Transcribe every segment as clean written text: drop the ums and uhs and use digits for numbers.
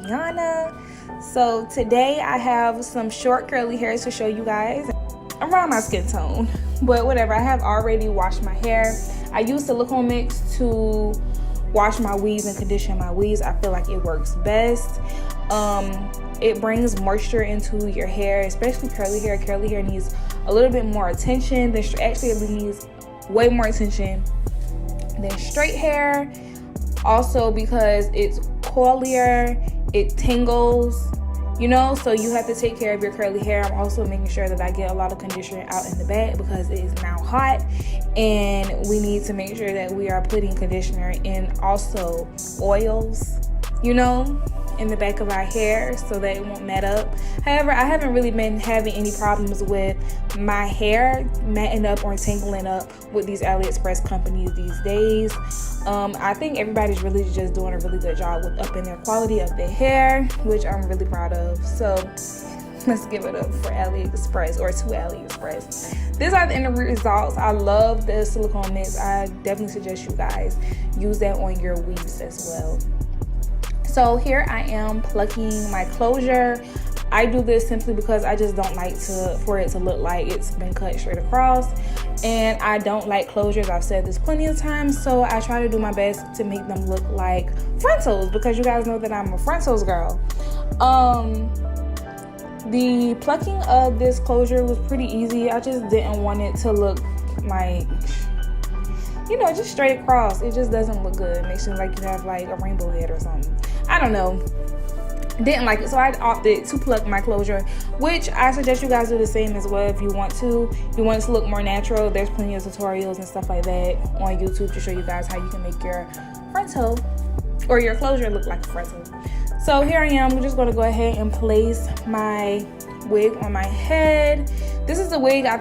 Brianna. So today I have some short curly hairs to show you guys around my skin tone, but whatever. I have already washed my hair. I use silicone mix to wash my weaves and condition my weaves. I feel like it works best. It brings moisture into your hair, especially curly hair. Curly hair needs a little bit more attention than actually it needs way more attention than straight hair. Also because it's coilier, it tingles, you know, so you have to take care of your curly hair. I'm also making sure that I get a lot of conditioner out in the back because it is now hot, and we need to make sure that we are putting conditioner and also oils, you know, in the back of our hair so that it won't mat up. However, I haven't really been having any problems with my hair matting up or tangling up with these AliExpress companies these days. I think everybody's really just doing a really good job with upping their quality of their hair, which I'm really proud of. So let's give it up for AliExpress, or to AliExpress. These are the end results. I love the silicone mix. I definitely suggest you guys use that on your weaves as well. So here I am plucking my closure. I do this simply because I just don't like for it to look like it's been cut straight across, and I don't like closures. I've said this plenty of times, so I try to do my best to make them look like frontals, because you guys know that I'm a frontals girl. The plucking of this closure was pretty easy. I just didn't want it to look like, you know, just straight across. It just doesn't look good. It makes it like you have like a rainbow head or something. I don't know. Didn't like it, so I opted to pluck my closure, which I suggest you guys do the same as well if you want to. If you want it to look more natural, there's plenty of tutorials and stuff like that on YouTube to show you guys how you can make your frontal or your closure look like a frontal. So here I am. I'm just going to go ahead and place my wig on my head. This is a wig I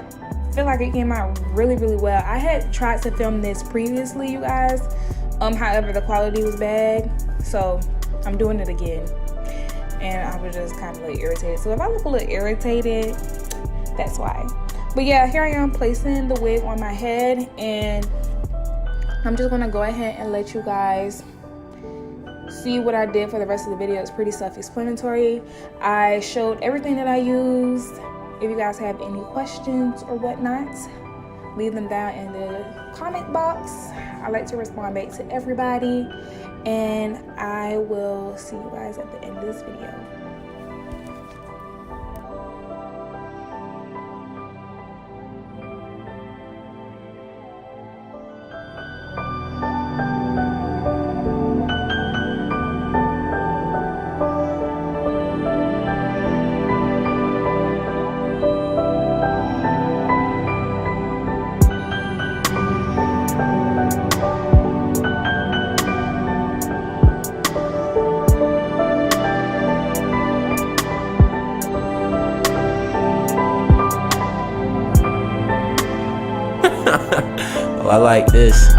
feel like it came out really well. I had tried to film this previously, you guys. However, the quality was bad, so I'm doing it again. And I was just kind of like irritated. So if I look a little irritated, that's why. But yeah, here I am placing the wig on my head, and I'm just gonna go ahead and let you guys see what I did for the rest of the video. It's pretty self-explanatory. I showed everything that I used. If you guys have any questions or whatnot, leave them down in the comment box. I like to respond back to everybody, and I will see you guys at the end of this video. Oh, I like this.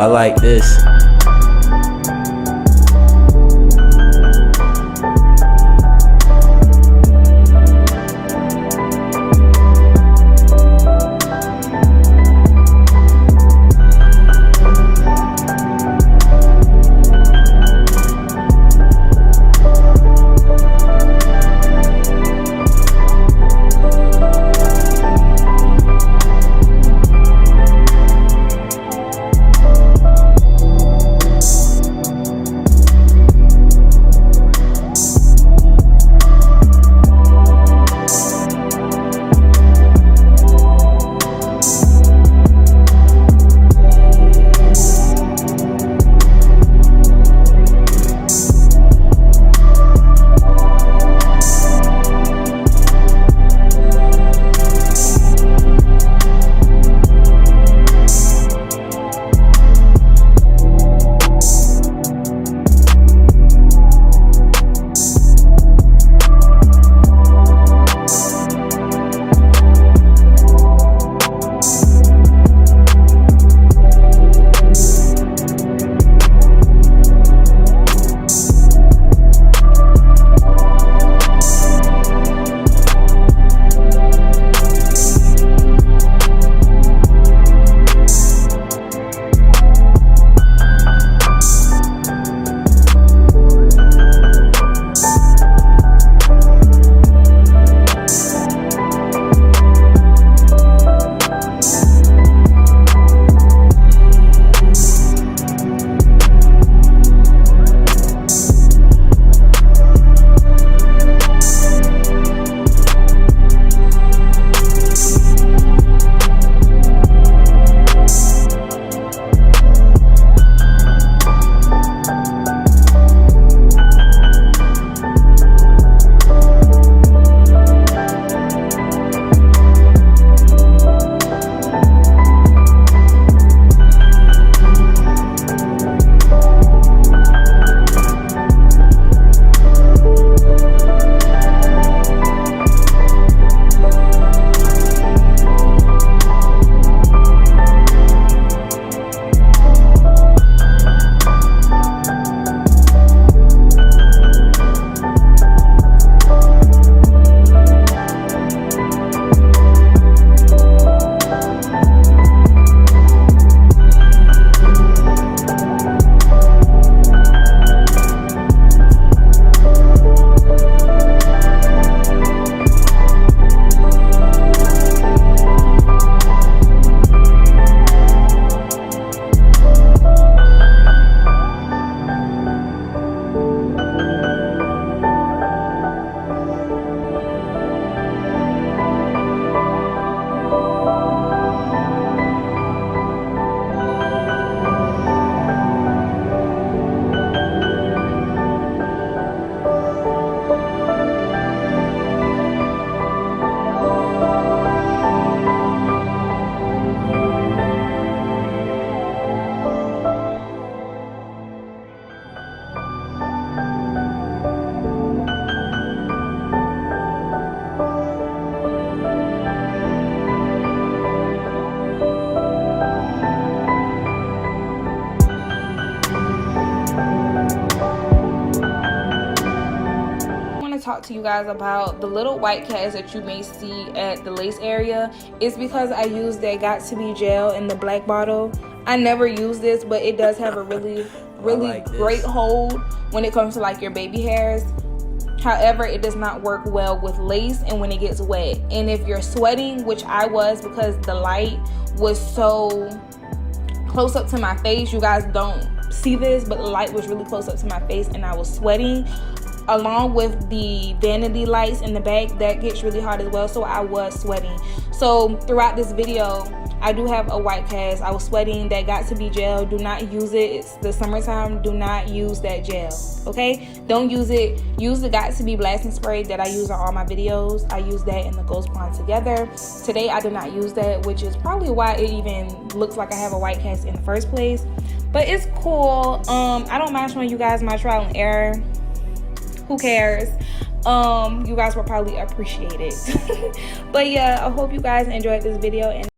I like this. talk to you guys about the little white cast that you may see at the lace area. It's because I use that Got To Be gel in the black bottle. I never use this, but it does have a really great hold when it comes to like your baby hairs. However, it does not work well with lace and when it gets wet. And if you're sweating, which I was because the light was so close up to my face, you guys don't see this, but the light was really close up to my face and I was sweating. Along with the vanity lights in the back, that gets really hot as well, so I was sweating. So throughout this video, I do have a white cast. I was sweating. That Got To Be gel. Do not use it. It's the summertime. Do not use that gel. Okay? Don't use it. Use the Got To Be blasting spray that I use on all my videos. I use that and the Ghost Blonde together. Today I did not use that, which is probably why it even looks like I have a white cast in the first place. But it's cool. I don't mind showing you guys my trial and error. Who cares? You guys will probably appreciate it. But yeah, I hope you guys enjoyed this video, and